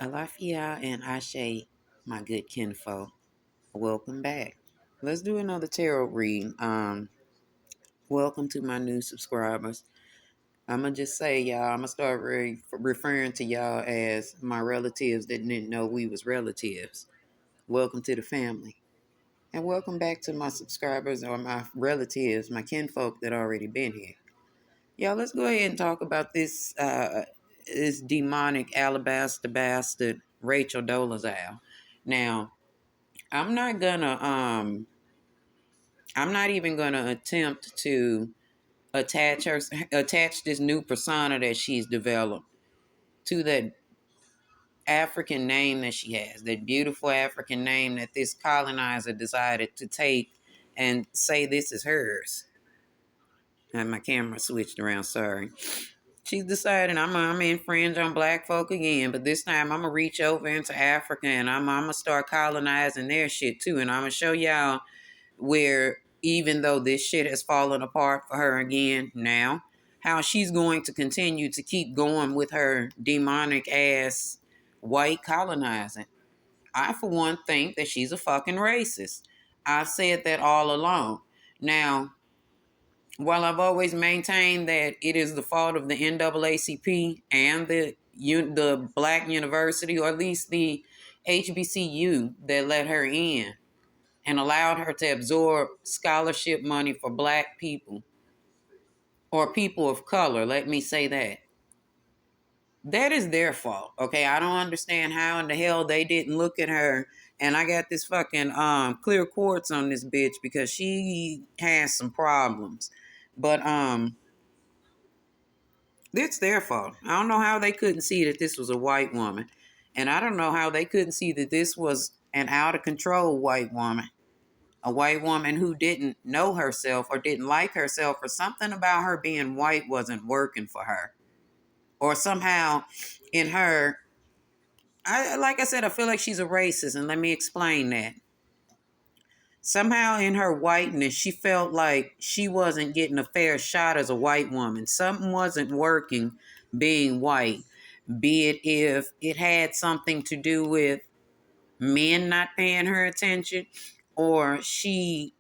Alafia and Ashe, my good kinfolk, welcome back. Let's do another tarot read. Welcome to my new subscribers. I'm gonna just say, y'all, I'm gonna start referring to y'all as my relatives that didn't know we was relatives. Welcome to the family. And welcome back to my subscribers or my relatives, my kinfolk that already been here. Y'all, let's go ahead and talk about this demonic alabaster bastard Rachel Dolezal. Now, I'm not gonna I'm not even gonna attempt to attach this new persona that she's developed to that African name that she has, that beautiful African name that this colonizer decided to take and say this is hers. And my camera switched around, sorry. She's deciding I'm gonna infringe on black folk again, but this time I'm gonna reach over into Africa and I'm gonna start colonizing their shit too. And I'm gonna show y'all where even though this shit has fallen apart for her again now, how she's going to continue to keep going with her demonic ass white colonizing. I, for one, think that she's a fucking racist. I've said that all along. Now, while I've always maintained that it is the fault of the NAACP and the black university, or at least the HBCU, that let her in and allowed her to absorb scholarship money for black people or people of color, let me say that. That is their fault. Okay, I don't understand how in the hell they didn't look at her. And I got this fucking clear quartz on this bitch because she has some problems. But it's their fault. I don't know how they couldn't see that this was a white woman. And I don't know how they couldn't see that this was an out of control white woman. A white woman who didn't know herself or didn't like herself, or something about her being white wasn't working for her. Or somehow in her, like I said, I feel like she's a racist, and let me explain that. Somehow in her whiteness, she felt like she wasn't getting a fair shot as a white woman. Something wasn't working being white, be it if it had something to do with men not paying her attention, or she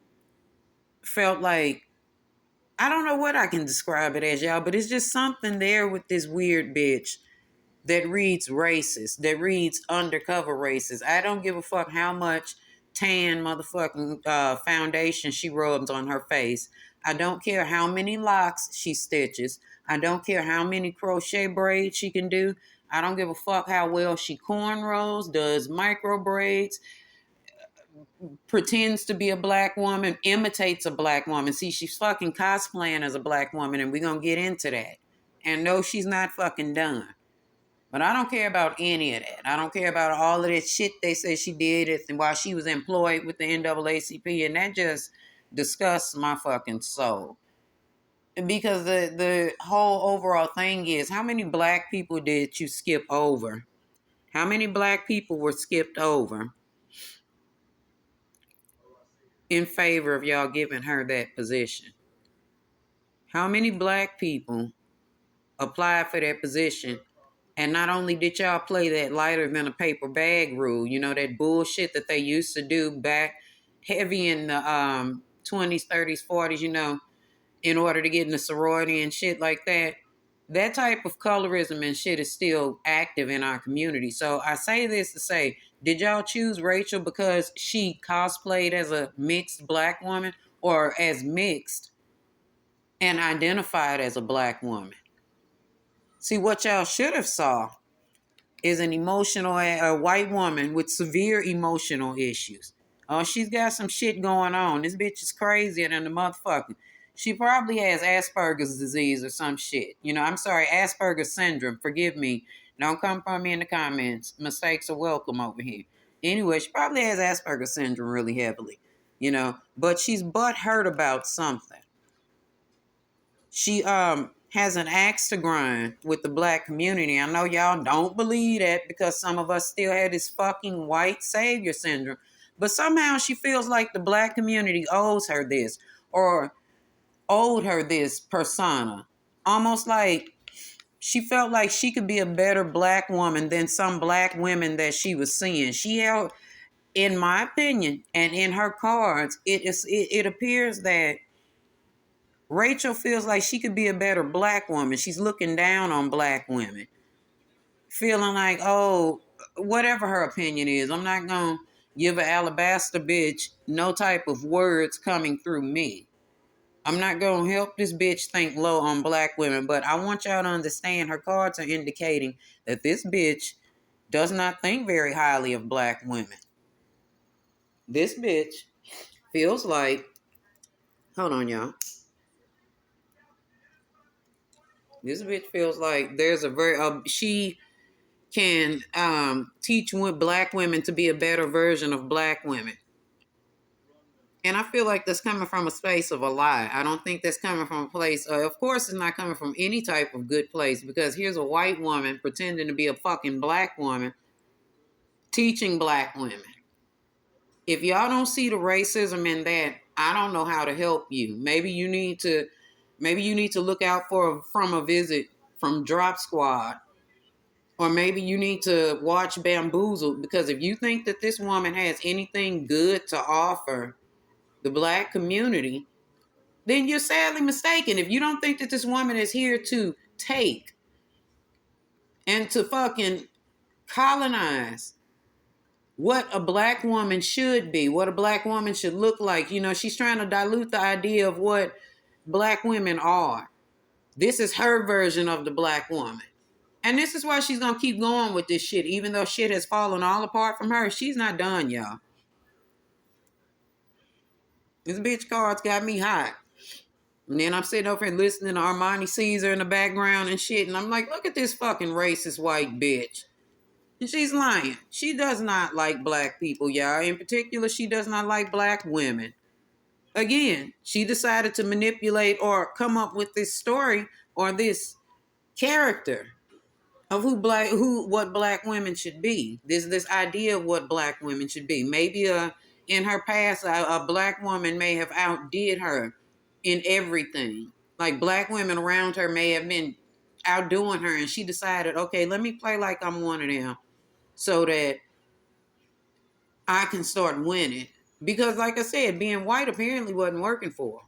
felt like, I don't know what I can describe it as, y'all, but it's just something there with this weird bitch that reads racist, that reads undercover racist. I don't give a fuck how much tan motherfucking foundation she rubs on her face. I don't care how many locks she stitches. I don't care how many crochet braids she can do. I don't give a fuck how well she cornrows, does micro braids, pretends to be a black woman, imitates a black woman. See, she's fucking cosplaying as a black woman, and we're gonna get into that. And no, she's not fucking done. But I don't care about any of that. I don't care about all of that shit they said she did while she was employed with the NAACP, and that just disgusts my fucking soul. Because the whole overall thing is, how many black people did you skip over? How many black people were skipped over in favor of y'all giving her that position? How many black people applied for that position? And not only did y'all play that lighter than a paper bag rule, you know, that bullshit that they used to do back heavy in the 20s, 30s, 40s, you know, in order to get in the sorority and shit like that. That type of colorism and shit is still active in our community. So I say this to say, did y'all choose Rachel because she cosplayed as a mixed black woman, or as mixed and identified as a black woman? See, what y'all should have saw is an emotional, a white woman with severe emotional issues. Oh, she's got some shit going on. This bitch is crazier than the motherfucker. She probably has Asperger's disease or some shit. You know, I'm sorry, Asperger's syndrome. Forgive me. Don't come from me in the comments. Mistakes are welcome over here. Anyway, she probably has Asperger's syndrome really heavily, you know, but she's butthurt about something. She has an axe to grind with the black community. I know y'all don't believe that because some of us still had this fucking white savior syndrome. But somehow she feels like the black community owes her this, or owed her this persona. Almost like She felt like she could be a better black woman than some black women that she was seeing. She held, in my opinion, and in her cards, it appears that Rachel feels like she could be a better black woman. She's looking down on black women, feeling like, oh, whatever her opinion is, I'm not gonna give an alabaster bitch no type of words coming through me. I'm not gonna help this bitch think low on black women, but I want y'all to understand her cards are indicating that this bitch does not think very highly of black women. This bitch feels like, hold on, y'all. This bitch feels like there's a very, she can teach black women to be a better version of black women. And I feel like that's coming from a space of a lie. I don't think that's coming from a place, of course, it's not coming from any type of good place, because here's a white woman pretending to be a fucking black woman teaching black women. If y'all don't see the racism in that, I don't know how to help you. Maybe you need to look out from a visit from Drop Squad. Or maybe you need to watch Bamboozled, because if you think that this woman has anything good to offer the black community, then you're sadly mistaken. If you don't think that this woman is here to take and to fucking colonize what a black woman should be, what a black woman should look like, she's trying to dilute the idea of what black women are. This is her version of the black woman. And this is why she's going to keep going with this shit, even though shit has fallen all apart from her. She's not done, y'all. This bitch cards got me hot. And then I'm sitting over here listening to Armani Caesar in the background and shit. And I'm like, look at this fucking racist white bitch. And she's lying. She does not like black people, y'all. In particular, she does not like black women. Again, she decided to manipulate or come up with this story or this character of what black women should be. This idea of what black women should be. Maybe in her past, a black woman may have outdid her in everything. Like black women around her may have been outdoing her, and she decided, okay, let me play like I'm one of them so that I can start winning. Because like I said, being white apparently wasn't working for her.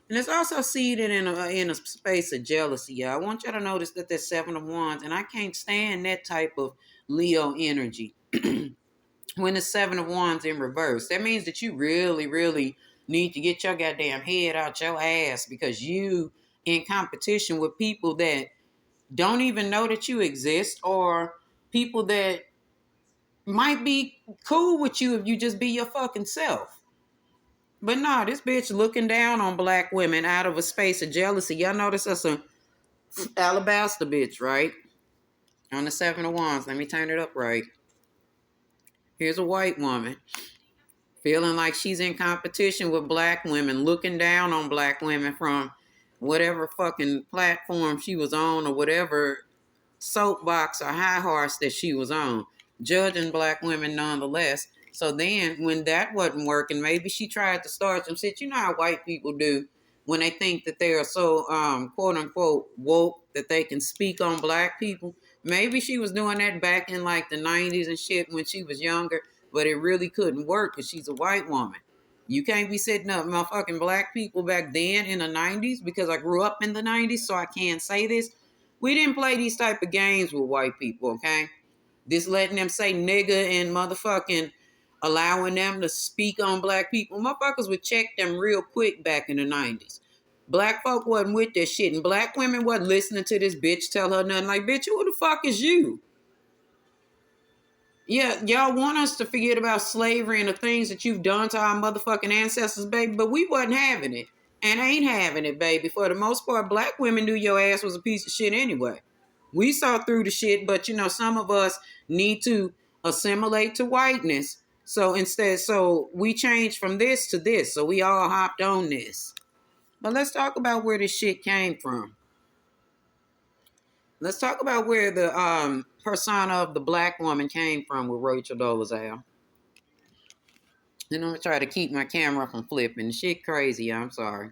And it's also seeded in a space of jealousy, y'all. I want y'all to notice that there's 7 of Wands, and I can't stand that type of Leo energy. When the 7 of Wands in reverse, that means that you really, really need to get your goddamn head out your ass, because you in competition with people that don't even know that you exist, or people that might be cool with you if you just be your fucking self. But nah, this bitch looking down on black women out of a space of jealousy. Y'all notice that's a alabaster bitch, right? On the 7 of Wands. Let me turn it up right. Here's a white woman feeling like she's in competition with black women, looking down on black women from whatever fucking platform she was on, or whatever soapbox or high horse that she was on, judging black women nonetheless. So then when that wasn't working, maybe she tried to start some shit. You know how white people do when they think that they are so quote unquote woke that they can speak on black people. Maybe she was doing that back in like the 90s and shit when she was younger, but it really couldn't work because she's a white woman. You can't be setting up motherfucking black people back then in the 90s, because I grew up in the 90s, so I can't say this. We didn't play these type of games with white people, okay? This letting them say nigga and motherfucking allowing them to speak on black people. Motherfuckers would check them real quick back in the 90s. Black folk wasn't with that shit, and black women wasn't listening to this bitch tell her nothing like, bitch, who the fuck is you? Yeah, y'all want us to forget about slavery and the things that you've done to our motherfucking ancestors, baby, but we wasn't having it. And ain't having it, baby. For the most part, black women knew your ass was a piece of shit anyway. We saw through the shit, but some of us need to assimilate to whiteness. So we changed from this to this. So we all hopped on this. But let's talk about where this shit came from. Let's talk about where the persona of the black woman came from with Rachel Dolezal. Then I'm gonna try to keep my camera from flipping. Shit crazy, I'm sorry.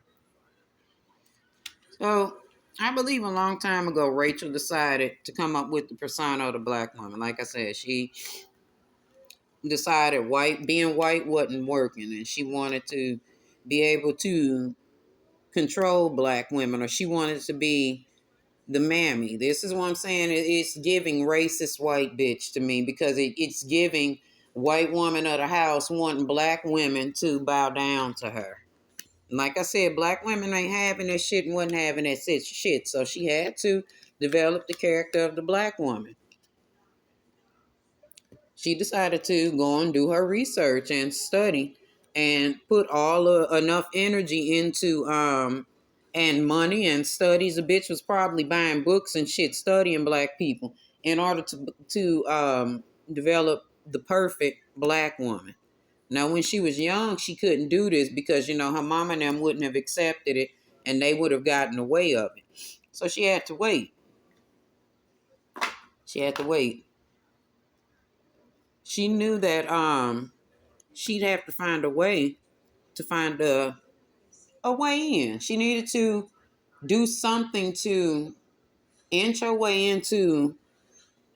So I believe a long time ago, Rachel decided to come up with the persona of the black woman. Like I said, she decided being white wasn't working, and she wanted to be able to control black women, or she wanted to be the mammy. This is what I'm saying. It's giving racist white bitch to me, because it's giving white woman of the house wanting black women to bow down to her. Like I said, black women ain't having that shit and wasn't having that shit. So she had to develop the character of the black woman. She decided to go and do her research and study and put enough energy into and money and studies. The bitch was probably buying books and shit, studying black people in order to develop the perfect black woman. Now, when she was young, she couldn't do this because, her mom and them wouldn't have accepted it, and they would have gotten away of it. So she had to wait. She had to wait. She knew that she'd have to find a way to find a way in. She needed to do something to inch her way into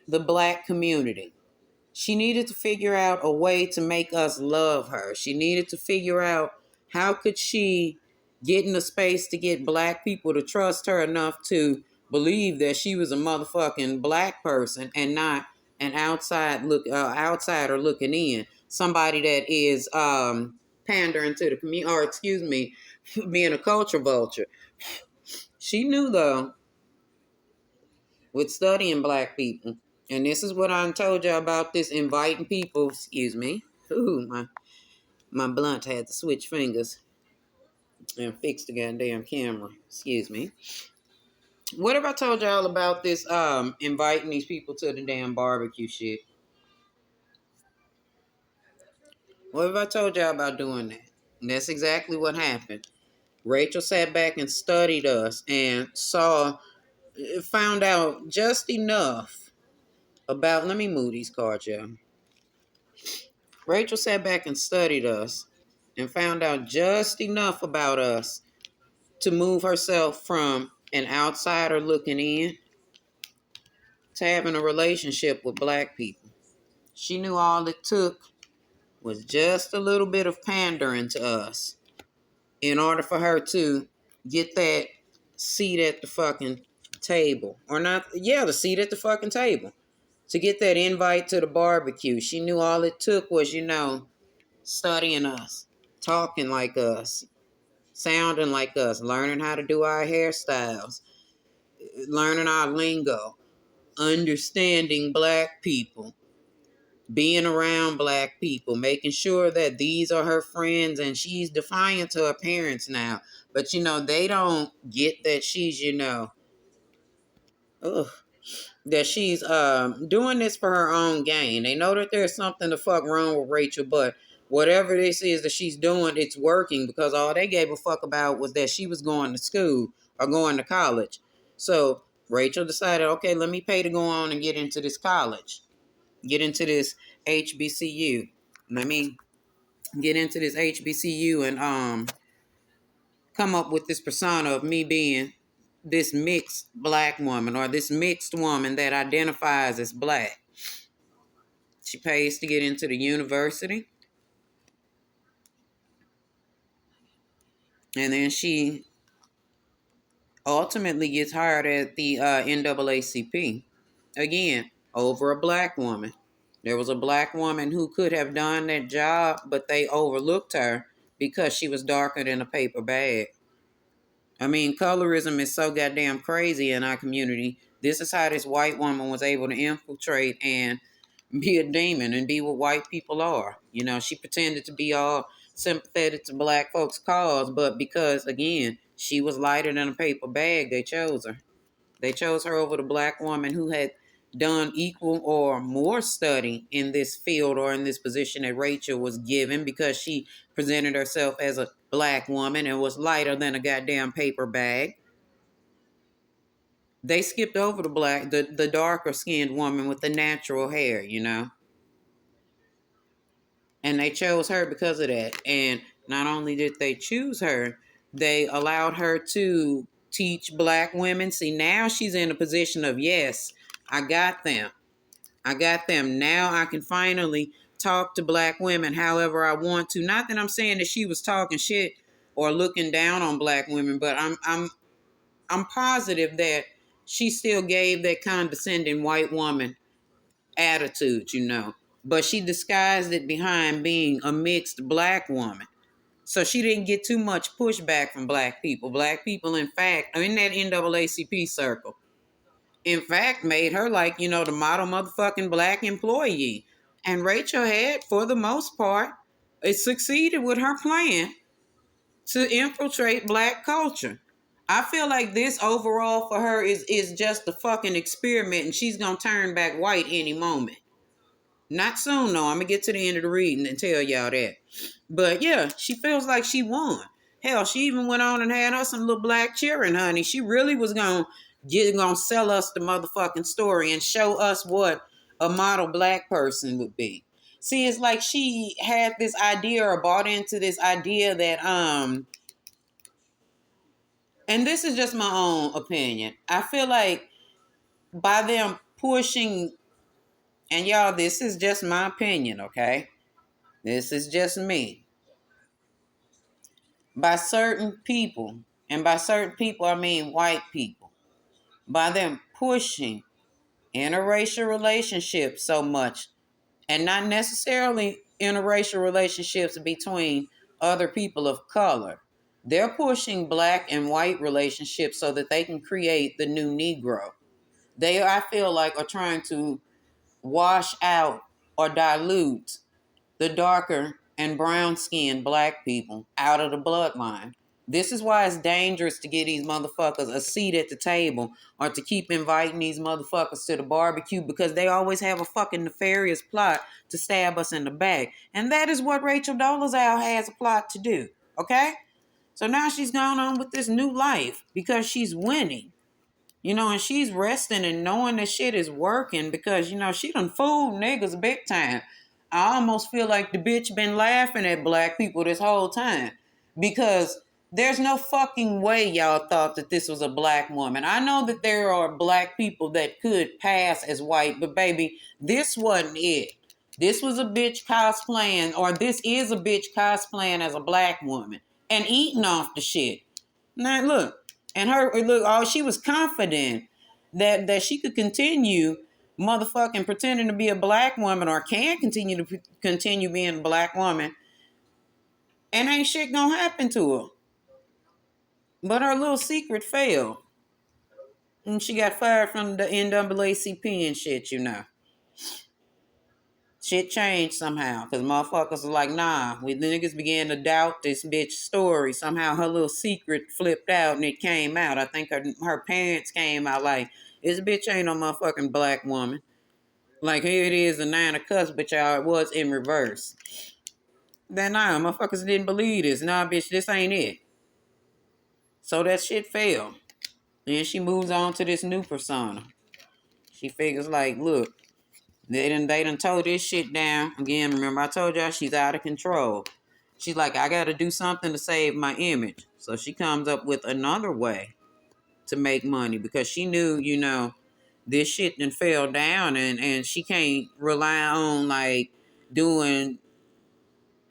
the black community. She needed to figure out a way to make us love her. She needed to figure out how could she get in a space to get black people to trust her enough to believe that she was a motherfucking black person and not an outsider looking in. Somebody that is pandering to the community, or excuse me, being a culture vulture. She knew though, with studying black people, and this is what I told y'all about this inviting people. Excuse me. Ooh, my blunt had to switch fingers and fix the goddamn camera. Excuse me. What have I told y'all about this inviting these people to the damn barbecue shit? What have I told y'all about doing that? And that's exactly what happened. Rachel sat back and studied us and found out just enough about. Let me move these cards, y'all. Rachel sat back and studied us and found out just enough about us to move herself from an outsider looking in to having a relationship with black people. She knew all it took was just a little bit of pandering to us in order for her to get that seat at the fucking table. Or not, yeah, the seat at the fucking table. To get that invite to the barbecue. She knew all it took was, studying us, talking like us, sounding like us, learning how to do our hairstyles, learning our lingo, understanding black people, being around black people, making sure that these are her friends, and she's defiant to her parents now. But they don't get that she's, ugh, that she's doing this for her own gain. They know that there's something the fuck wrong with Rachel, but whatever this is that she's doing, it's working, because all they gave a fuck about was that she was going to school or going to college. So Rachel decided, okay, let me pay to go on and get into this college, get into this HBCU. Let me get into this HBCU and come up with this persona of me being this mixed black woman, or this mixed woman that identifies as black. She pays to get into the university, and then she ultimately gets hired at the NAACP. Again, over a black woman. There was a black woman who could have done that job, but they overlooked her because she was darker than a paper bag. I mean, colorism is so goddamn crazy in our community. This is how this white woman was able to infiltrate and be a demon and be what white people are. She pretended to be all sympathetic to black folks' cause, but because, again, she was lighter than a paper bag, they chose her. They chose her over the black woman who had done equal or more study in this field or in this position that Rachel was given, because she presented herself as a black woman and was lighter than a goddamn paper bag. They skipped over the darker skinned woman with the natural hair, And they chose her because of that. And not only did they choose her, they allowed her to teach black women. See, now she's in a position of, yes, I got them. I got them. Now I can finally talk to black women however I want to. Not that I'm saying that she was talking shit or looking down on black women, but I'm positive that she still gave that condescending white woman attitude, you know. But she disguised it behind being a mixed black woman. So she didn't get too much pushback from black people. Black people, in fact, are in that NAACP circle. In fact, made her like, you know, the model motherfucking black employee. And Rachel had, for the most part, it succeeded with her plan to infiltrate black culture. I feel like this overall for her is just a fucking experiment and she's gonna turn back white any moment. Not soon, though. I'm gonna get to the end of the reading and tell y'all that. But yeah, she feels like she won. Hell, she even went on and had us some little black cheering, honey. She really was gonna sell us the motherfucking story and show us what a model black person would be. See, it's like she had this idea or bought into this idea that and this is just my own opinion. I feel like by them pushing, and y'all, this is just my opinion, okay? This is just me. By certain people, and by certain people I mean white people, by them pushing interracial relationships so much, and not necessarily interracial relationships between other people of color, they're pushing black and white relationships so that they can create the new Negro. They, I feel like, are trying to wash out or dilute the darker and brown skinned black people out of the bloodline. This is why it's dangerous to get these motherfuckers a seat at the table or to keep inviting these motherfuckers to the barbecue because they always have a fucking nefarious plot to stab us in the back. And that is what Rachel Dolezal has a plot to do. Okay? So now she's gone on with this new life because she's winning. You know, and she's resting and knowing that shit is working because, you know, she done fooled niggas big time. I almost feel like the bitch been laughing at black people this whole time because there's no fucking way y'all thought that this was a black woman. I know that there are black people that could pass as white, but baby, this wasn't it. This was a bitch cosplaying, or this is a bitch cosplaying as a black woman and eating off the shit. Now look, and her look, oh, she was confident that she could continue motherfucking pretending to be a black woman or can continue being a black woman, and ain't shit gonna happen to her. But her little secret failed, and she got fired from the NAACP and shit. You know, shit changed somehow because motherfuckers are like, nah. We the niggas began to doubt this bitch story. Somehow her little secret flipped out and it came out. I think her parents came out like, this bitch ain't no motherfucking black woman. Like, here it is, a 9 of cups, but y'all, it was in reverse. Then nah, motherfuckers didn't believe this. Nah, bitch, this ain't it. So that shit failed. Then she moves on to this new persona. She figures like, look, they done told this shit down. Again, remember I told y'all she's out of control. She's like, I gotta do something to save my image. So she comes up with another way to make money because she knew, you know, this shit done fell down and she can't rely on like doing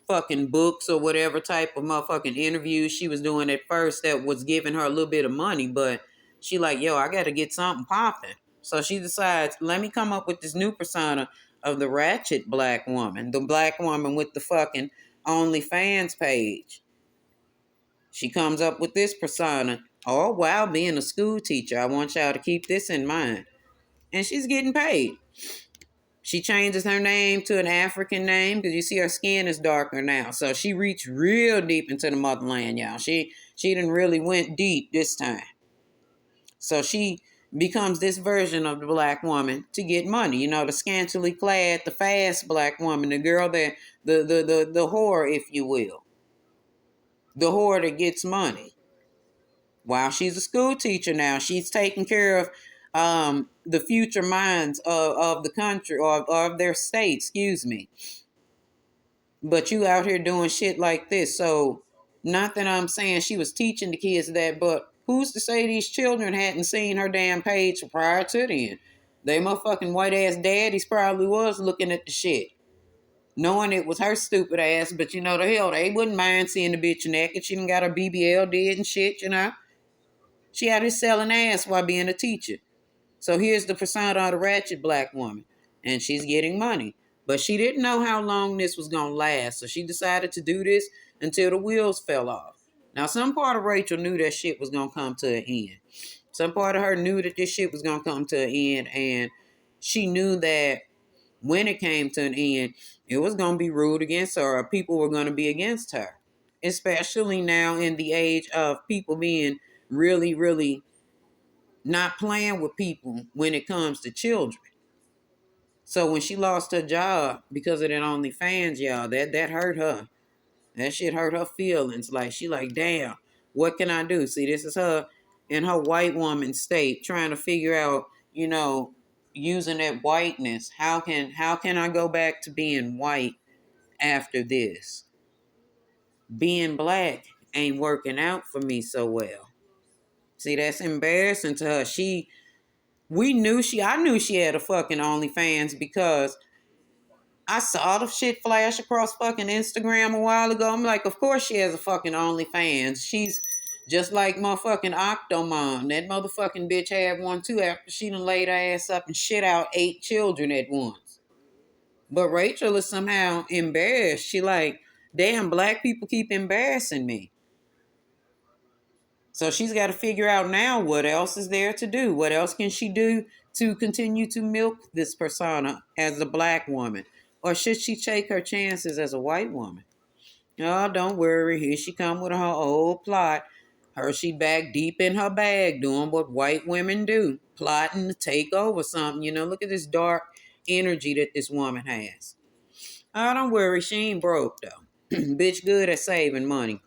fucking books or whatever type of motherfucking interviews she was doing at first that was giving her a little bit of money, but she like, yo, I gotta get something popping. So she decides, let me come up with this new persona of the ratchet black woman, the black woman with the fucking OnlyFans page. She comes up with this persona, all while being a school teacher. I want y'all to keep this in mind. And she's getting paid. She changes her name to an African name because you see her skin is darker now. So she reached real deep into the motherland, y'all. She done really went deep this time. So she becomes this version of the black woman to get money. You know, the scantily clad, the fast black woman, the girl that the whore, if you will. The whore that gets money. While she's a school teacher now, she's taking care of the future minds of the country or of their state, excuse me. But you out here doing shit like this. So not that I'm saying she was teaching the kids that, but Who's to say these children hadn't seen her damn page prior to then? They motherfucking white ass daddies probably was looking at the shit, knowing it was her stupid ass, but you know the hell, they wouldn't mind seeing the bitch naked. She done got her BBL did and shit, you know. She out here selling ass while being a teacher. So here's the persona of the ratchet black woman. And she's getting money. But she didn't know how long this was going to last. So she decided to do this until the wheels fell off. Now, some part of Rachel knew that shit was going to come to an end. Some part of her knew that this shit was going to come to an end. And she knew that when it came to an end, it was going to be ruled against her, or people were going to be against her. Especially now in the age of people being really, really not playing with people when it comes to children. So when she lost her job because of that OnlyFans, y'all, that hurt her. That shit hurt her feelings. Like, she like, damn, what can I do? See, this is her in her white woman state trying to figure out, you know, using that whiteness. How can I go back to being white after this? Being black ain't working out for me so well. See, that's embarrassing to her. I knew she had a fucking OnlyFans because I saw the shit flash across fucking Instagram a while ago. I'm like, of course she has a fucking OnlyFans. She's just like motherfucking Octomom. That motherfucking bitch had one too after she done laid her ass up and shit out 8 children at once. But Rachel is somehow embarrassed. She like, damn, black people keep embarrassing me. So she's got to figure out now what else is there to do. What else can she do to continue to milk this persona as a black woman? Or should she take her chances as a white woman? Oh, don't worry. Here she come with her old plot. She back deep in her bag doing what white women do. Plotting to take over something. You know, look at this dark energy that this woman has. Oh, don't worry. She ain't broke, though. Bitch good at saving money.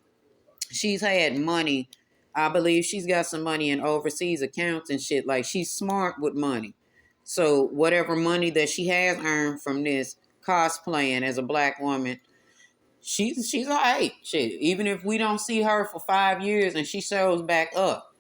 She's had money. I believe she's got some money in overseas accounts and shit. Like, she's smart with money. So whatever money that she has earned from this cosplaying as a black woman, she's all right. Shit. Even if we don't see her for 5 years and she shows back up,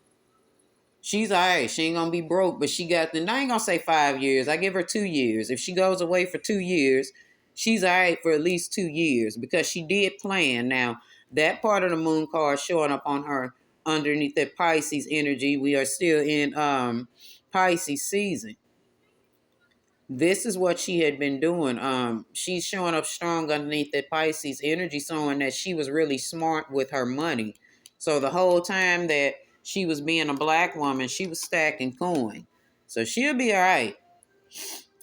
she's all right. She ain't gonna be broke, but she got I ain't gonna say 5 years. I give her 2 years. If she goes away for 2 years, she's all right for at least 2 years because she did plan. Now, that part of the moon card showing up on her underneath that Pisces energy. We are still in Pisces season. This is what she had been doing. She's showing up strong underneath that Pisces energy, showing that she was really smart with her money. So the whole time that she was being a black woman, she was stacking coin. So she'll be all right.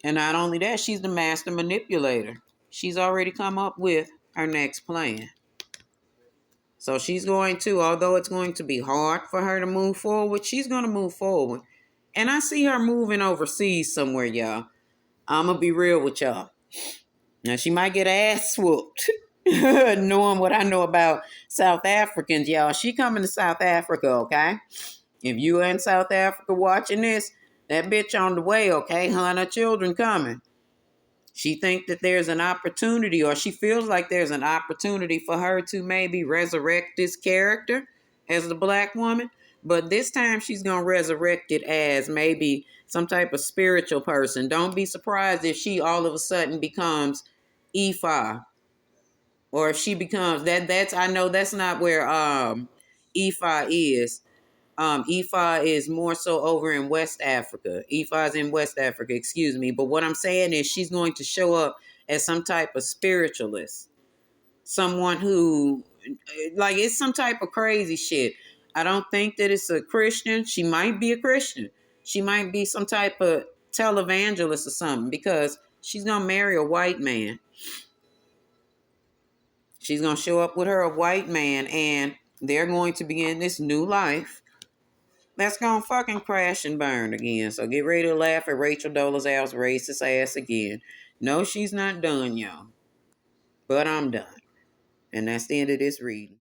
And not only that, she's the master manipulator. She's already come up with her next plan. So she's going to, although it's going to be hard for her to move forward, she's going to move forward. And I see her moving overseas somewhere, y'all. I'm going to be real with y'all. Now, she might get her ass whooped. Knowing what I know about South Africans, y'all. She coming to South Africa, okay? If you are in South Africa watching this, that bitch on the way, okay? Her and her children coming. She thinks that there's an opportunity, or she feels like there's an opportunity for her to maybe resurrect this character as the black woman. But this time she's going to resurrect it as maybe some type of spiritual person. Don't be surprised if she all of a sudden becomes Ifa. Or if she becomes that's I know that's not where Ifa is. Ifa is more so over in West Africa. Ifa is in West Africa, excuse me. But what I'm saying is she's going to show up as some type of spiritualist. Someone who, like, it's some type of crazy shit. I don't think that it's a Christian. She might be a Christian. She might be some type of televangelist or something because she's going to marry a white man. She's going to show up with her a white man and they're going to begin this new life. That's gonna fucking crash and burn again. So get ready to laugh at Rachel Dolezal's racist ass again. No, she's not done, y'all. But I'm done. And that's the end of this reading.